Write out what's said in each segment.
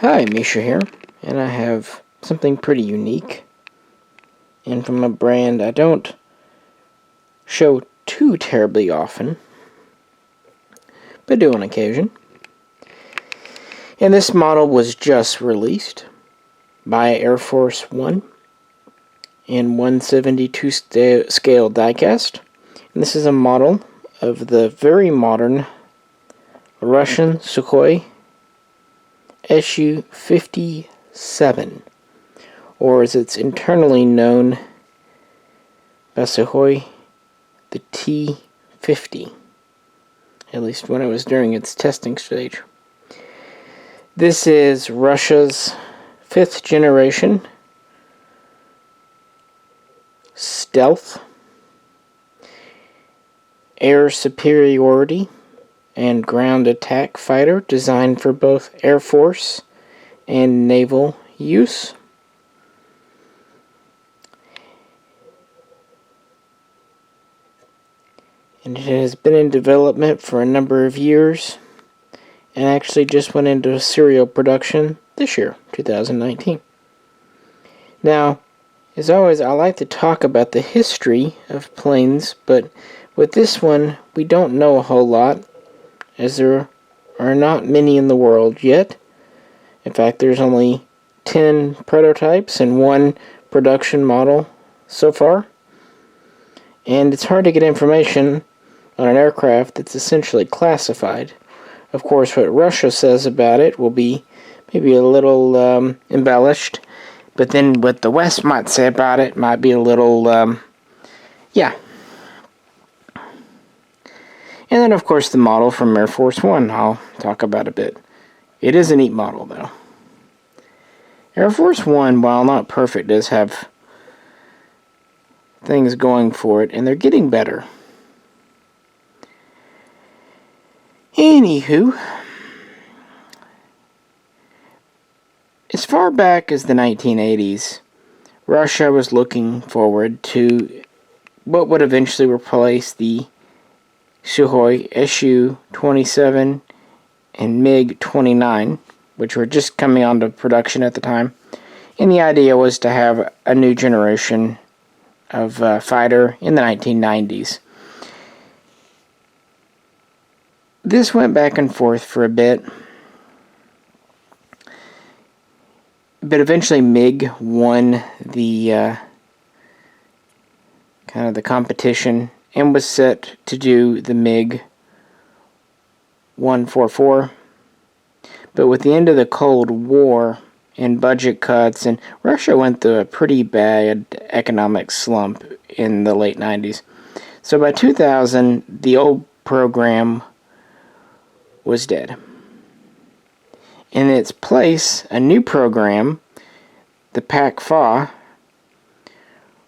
Hi, Misha here, and I have something pretty unique, and from a brand I don't show too terribly often, but do on occasion. And this model was just released by Air Force One in 1/72 scale diecast. And this is a model of the very modern Russian Sukhoi SU-57, or as it's internally known by Sukhoi, the T-50, at least when it was during its testing stage. This is Russia's 5th generation stealth, air superiority, and ground attack fighter designed for both Air Force and naval use. And it has been in development for a number of years and actually just went into serial production this year, 2019. Now, as always, I like to talk about the history of planes, but with this one, we don't know a whole lot, as there are not many in the world yet. In fact, there's only 10 prototypes and 1 production model so far. And it's hard to get information on an aircraft that's essentially classified. Of course, what Russia says about it will be maybe a little embellished, but then what the West might say about it might be a little, yeah. And then, of course, the model from Air Force One I'll talk about a bit. It is a neat model, though. Air Force One, while not perfect, does have things going for it, and they're getting better. Anywho, as far back as the 1980s, Russia was looking forward to what would eventually replace the Sukhoi SU-27 and MiG-29, which were just coming onto production at the time. And the idea was to have a new generation of fighter in the 1990s. This went back and forth for a bit, but eventually MiG won the kind of the competition and was set to do the MiG-144. But with the end of the Cold War and budget cuts, and Russia went through a pretty bad economic slump in the late 90s. So by 2000, the old program was dead. In its place, a new program, the PAC-FA,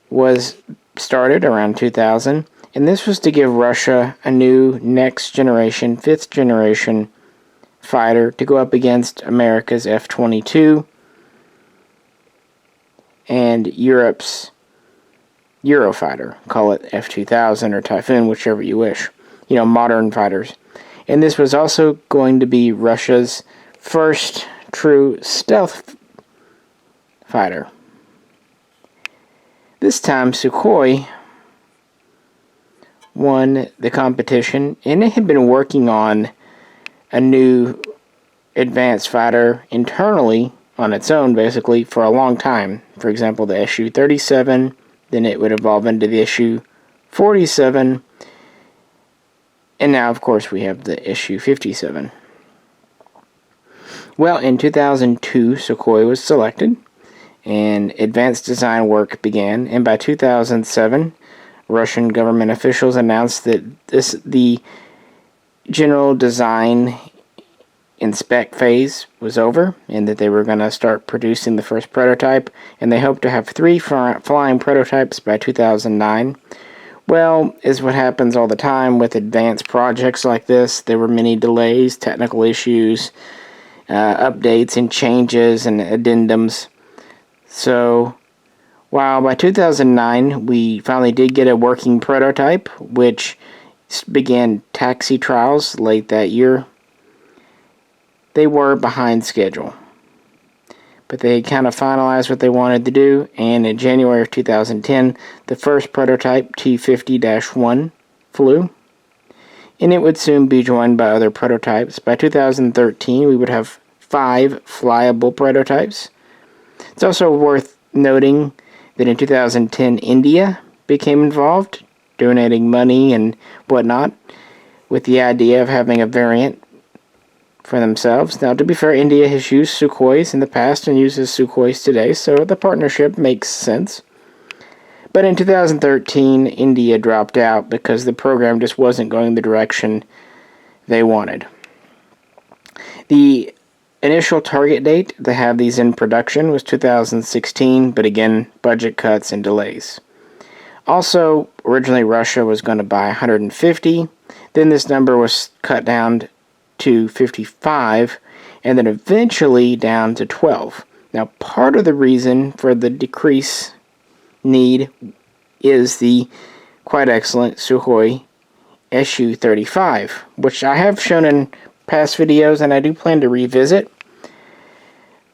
was started around 2000, and this was to give Russia a new next generation, 5th generation fighter to go up against America's F-22 and Europe's Eurofighter. Call it F-2000 or Typhoon, whichever you wish. You know, modern fighters. And this was also going to be Russia's first true stealth fighter. This time, Sukhoi won the competition, and it had been working on a new advanced fighter internally on its own, basically, for a long time. For example, the SU-37, then it would evolve into the SU-47, and now, of course, we have the SU-57. Well, in 2002, Sukhoi was selected, and advanced design work began, and by 2007, Russian government officials announced that the general design and spec phase was over, and that they were going to start producing the first prototype, and they hoped to have 3 flying prototypes by 2009. Well, as what happens all the time with advanced projects like this, there were many delays, technical issues, updates and changes and addendums. So, while by 2009 we finally did get a working prototype, which began taxi trials late that year, they were behind schedule. but they kind of finalized what they wanted to do, and in January of 2010, the first prototype, T-50-1, flew, and it would soon be joined by other prototypes. By 2013, we would have 5 flyable prototypes. It's also worth noting that in 2010, India became involved, donating money and whatnot, with the idea of having a variant for themselves. Now, to be fair, India has used Sukhois in the past and uses Sukhois today, so the partnership makes sense. But in 2013, India dropped out because the program just wasn't going the direction they wanted. The initial target date to have these in production was 2016, but again, budget cuts and delays. Also, originally Russia was going to buy 150, then this number was cut down to 55, and then eventually down to 12. Now, part of the reason for the decrease need is the quite excellent Sukhoi SU-57, which I have shown in past videos and I do plan to revisit.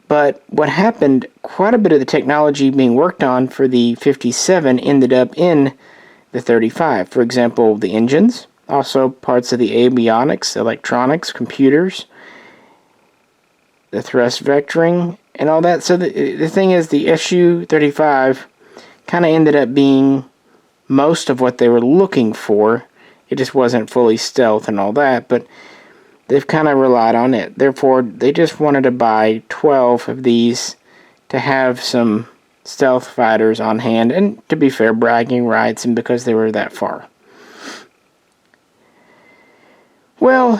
But what happened, quite a bit of the technology being worked on for the 57 ended up in the 35. For example, the engines, also parts of the avionics, electronics, computers, the thrust vectoring, and all that. So the thing is, the SU-35 kind of ended up being most of what they were looking for. It just wasn't fully stealth and all that, but they've kind of relied on it. Therefore, they just wanted to buy 12 of these to have some stealth fighters on hand, and to be fair, bragging rights, and because they were that far. Well,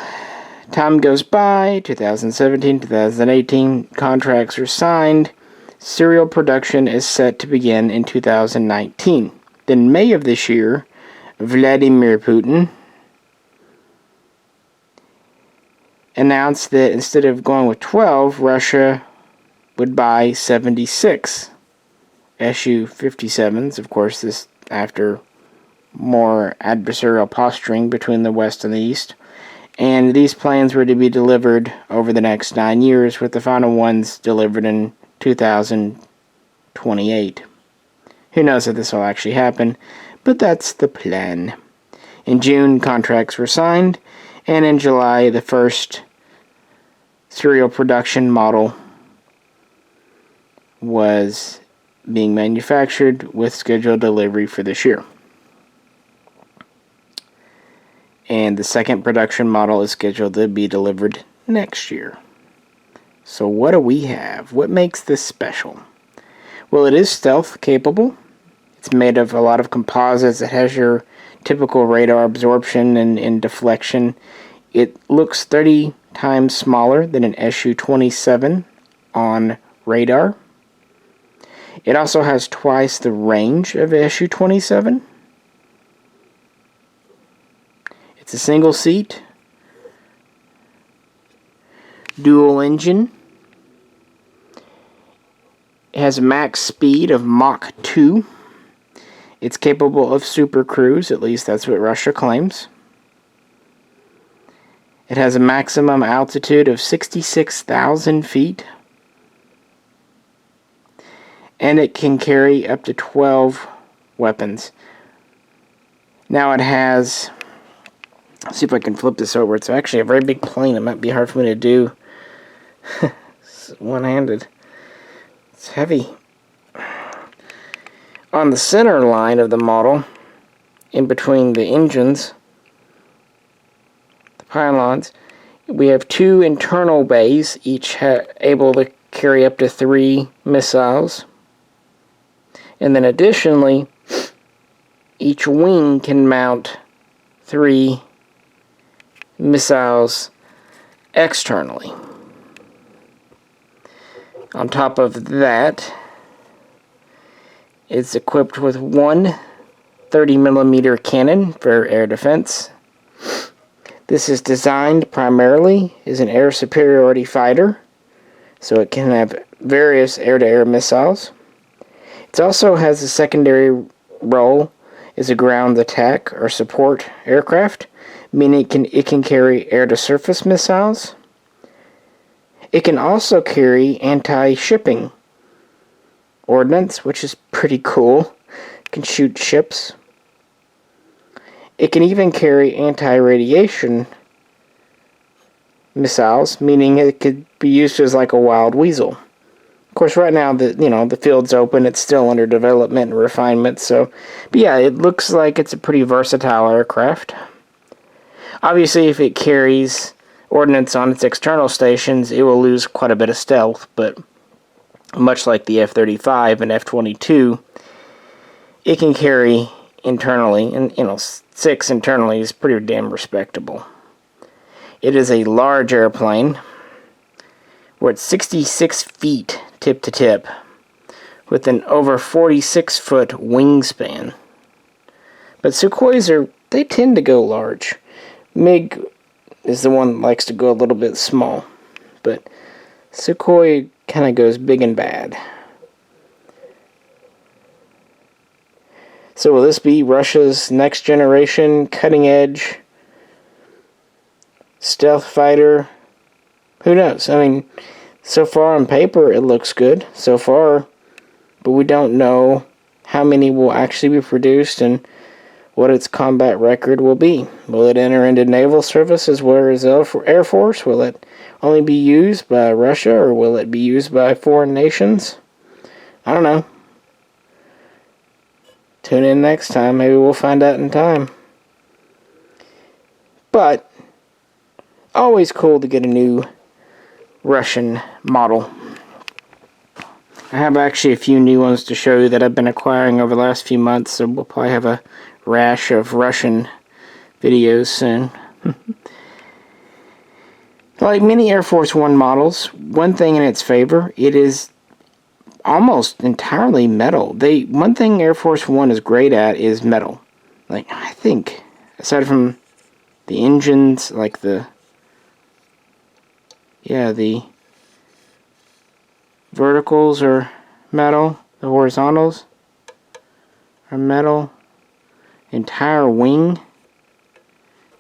time goes by, 2017, 2018, contracts are signed, serial production is set to begin in 2019. Then May of this year, Vladimir Putin announced that instead of going with 12, Russia would buy 76 SU-57s. Of course, this after more adversarial posturing between the West and the East. And these planes were to be delivered over the next 9 years, with the final ones delivered in 2028. Who knows if this will actually happen, but that's the plan. In June, contracts were signed, and in July, the first serial production model was being manufactured with scheduled delivery for this year. And the second production model is scheduled to be delivered next year. So what do we have? What makes this special? Well, it is stealth capable. It's made of a lot of composites. It has your typical radar absorption and deflection. It looks 30 times smaller than an SU-27 on radar. It also has twice the range of SU-27. It's a single seat, dual engine. It has a max speed of Mach 2. It's capable of super cruise, at least that's what Russia claims. It has a maximum altitude of 66,000 feet. And it can carry up to 12 weapons. Now it has, let's see if I can flip this over. It's actually a very big plane. It might be hard for me to do one-handed. It's heavy. On the center line of the model, in between the engines, the pylons, we have 2 internal bays, each able to carry up to 3 missiles. And then additionally, each wing can mount 3 missiles externally. On top of that, it's equipped with one 30mm cannon for air defense. This is designed primarily as an air superiority fighter, so it can have various air-to-air missiles. It also has a secondary role as a ground attack or support aircraft, meaning it can carry air-to-surface missiles. It can also carry anti-shipping ordnance, which is pretty cool. It can shoot ships. It can even carry anti-radiation missiles, meaning it could be used as like a wild weasel. Of course, right now the field's open. It's still under development and refinement. So, but yeah, it looks like it's a pretty versatile aircraft. Obviously, if it carries ordnance on its external stations, it will lose quite a bit of stealth. But much like the F-35 and F-22, it can carry internally, and 6 internally is pretty damn respectable. It is a large airplane. We're at 66 feet tip to tip, with an over 46-foot wingspan. But Sukhois they tend to go large. MiG is the one that likes to go a little bit small, but Sukhoi kind of goes big and bad. So will this be Russia's next generation cutting edge stealth fighter? Who knows? I mean, so far on paper it looks good so far, but we don't know how many will actually be produced and what its combat record will be. Will it enter into naval service as well as Air Force? Will it only be used by Russia, or will it be used by foreign nations? I don't know. Tune in next time. Maybe we'll find out in time. But always cool to get a new Russian model. I have actually a few new ones to show you that I've been acquiring over the last few months, so we'll probably have a rash of Russian videos soon. Like many Air Force One models, one thing in its favor, it is almost entirely metal. One thing Air Force One is great at is metal. Like, I think, aside from the engines, like the verticals are metal, the horizontals are metal, the entire wing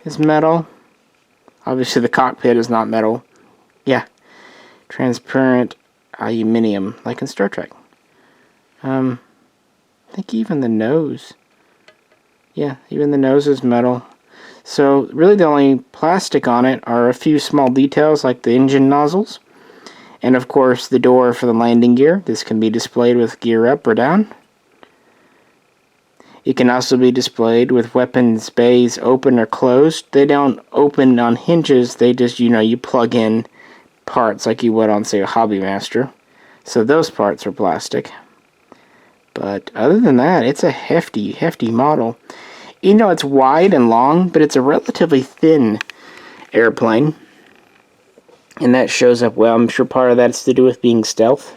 is metal. Obviously the cockpit is not metal. Yeah, transparent aluminum, like in Star Trek. I think even the nose. Yeah, even the nose is metal. So really the only plastic on it are a few small details like the engine nozzles. And of course the door for the landing gear. This can be displayed with gear up or down. It can also be displayed with weapons bays open or closed. They don't open on hinges. They just, you plug in parts like you would on, say, a Hobby Master. So those parts are plastic. But other than that, it's a hefty, hefty model. It's wide and long, but it's a relatively thin airplane. And that shows up well. I'm sure part of that's to do with being stealth.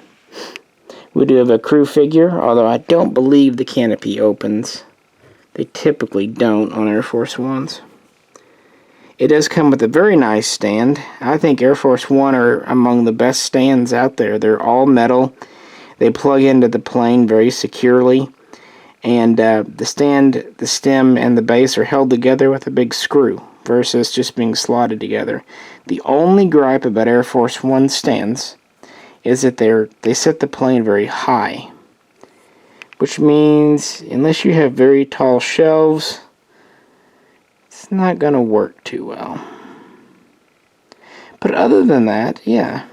We do have a crew figure, although I don't believe the canopy opens. They typically don't on Air Force Ones. It does come with a very nice stand. I think Air Force One are among the best stands out there. They're all metal. They plug into the plane very securely. And the stand, the stem, and the base are held together with a big screw versus just being slotted together. The only gripe about Air Force One stands is that they set the plane very high, which means unless you have very tall shelves, it's not going to work too well. But other than that, yeah.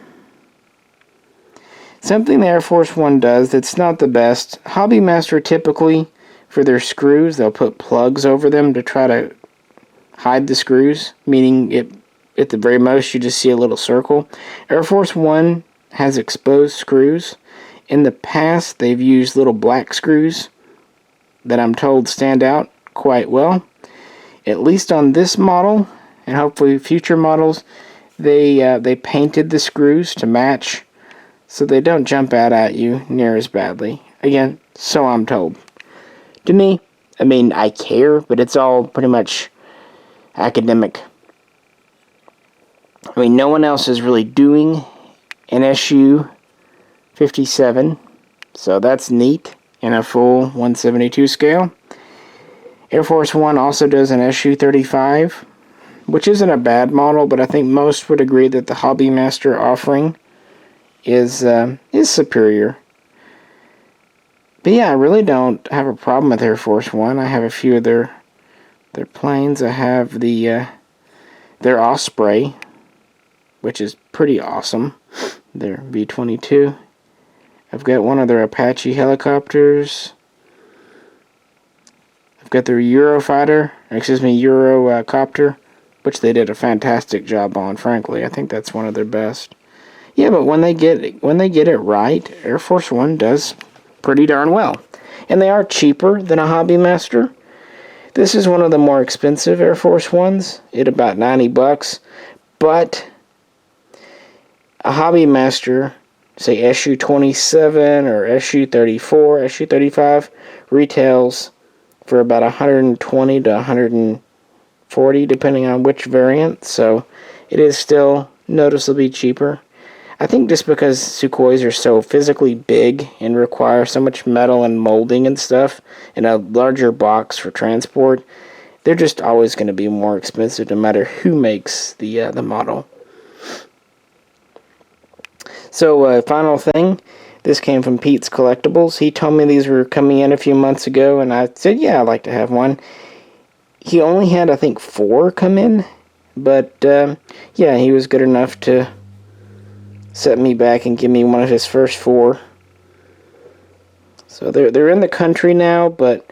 Something the Air Force One does that's not the best. Hobby Master typically, for their screws, they'll put plugs over them to try to hide the screws, meaning at the very most you just see a little circle. Air Force One has exposed screws. In the past, they've used little black screws that I'm told stand out quite well. At least on this model, and hopefully future models, they painted the screws to match so they don't jump out at you near as badly. Again, so I'm told. To me, I care, but it's all pretty much academic. No one else is really doing an SU-57, so that's neat in a full 172 scale. Air Force One also does an SU-35, which isn't a bad model, but I think most would agree that the Hobbymaster offering is superior. But yeah, I really don't have a problem with Air Force One. I have a few of their planes. I have their Osprey, which is pretty awesome. Their V-22. I've got one of their Apache helicopters. I've got their Eurocopter, which they did a fantastic job on, frankly. I think that's one of their best. Yeah, but when they get it right, Air Force One does pretty darn well. And they are cheaper than a Hobbymaster. This is one of the more expensive Air Force Ones at about $90, but a Hobbymaster, say SU-27 or SU-34, SU-35, retails for about $120 to $140, depending on which variant, so it is still noticeably cheaper. I think just because Sukhois are so physically big and require so much metal and molding and stuff, and a larger box for transport, they're just always going to be more expensive no matter who makes the model. So, final thing, this came from Pete's Collectibles. He told me these were coming in a few months ago, and I said, yeah, I'd like to have one. He only had, I think, 4 come in, but, yeah, he was good enough to set me back and give me one of his first 4. So they're in the country now, but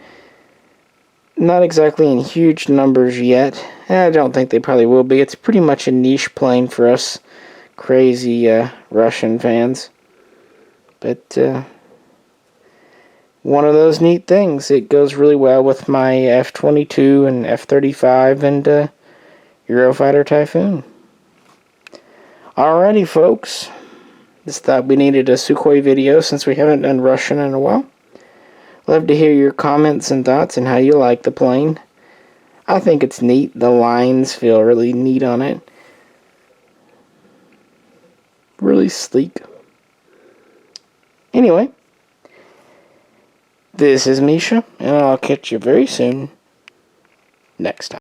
not exactly in huge numbers yet. I don't think they probably will be. It's pretty much a niche plane for us crazy Russian fans. But one of those neat things. It goes really well with my F-22 and F-35 and Eurofighter Typhoon. Alrighty, folks. Just thought we needed a Sukhoi video since we haven't done Russian in a while. Love to hear your comments and thoughts and how you like the plane. I think it's neat. The lines feel really neat on it. Really sleek. Anyway, this is Misha, and I'll catch you very soon next time.